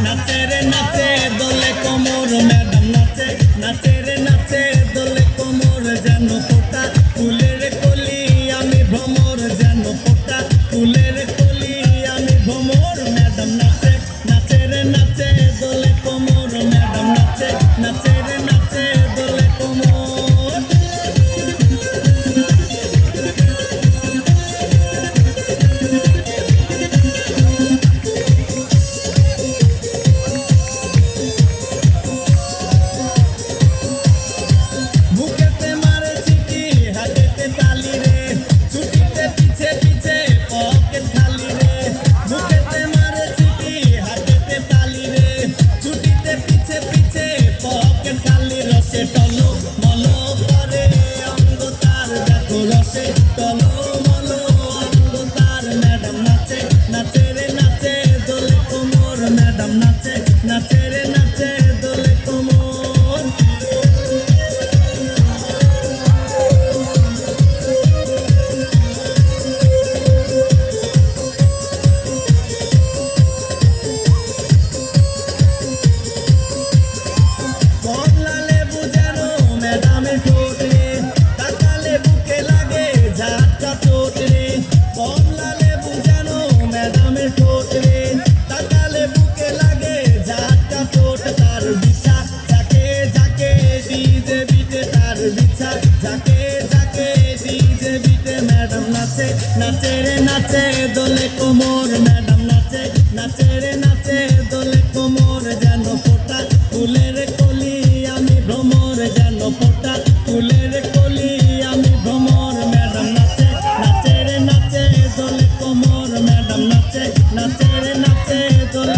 নাচে রে নাচে দোলে কোমর ম্যাডাম নাচে নাচে রে নাচে দোলে কোমর যেন ফোটা ফুলের কলি আমি ভ্রমর যেন ফোটা ফুলের কলি আমি ভ্রমর ম্যাডাম নাচে নাচে রে নাচে দোলে কোমর ম্যাডাম নাচে নাচে রে নাচে দোলে কোমর টলো মলো করে অঙ্গ তার দেখো রসে টলো মলো অঙ্গ তার ম্যাডাম নাচে নাচে রে নাচে দোলে কোমর ম্যাডাম নাচে নাচে রে নাচে দোলে কোমর ম্যাডামের ঠোঁট রে তাকালে বুকে লাগে ঝাঁটা চোট রে কমলা লেবু যেন ম্যাডামের ঠোঁট রে তাকালে বুকে লাগে ঝাঁটা চোট তার বিছা যাকে যাকে ডিজে বিটে তার বিছা যাকে যাকে ডিজে বিটে ম্যাডাম নাচে নাচে রে নাচে দোলে কোমর ম্যাডাম নাচে নাচে রে নাচে দোলে কোমর যেন ফোটা ফুলের কলি আমি ভ্রমর যেন ফোটা ফুলের কলি আমি ভ্রমর ম্যাডাম নাচে নাচে রে নাচে দোলে কোমর ম্যাডাম নাচে নাচে রে নাচে দোলে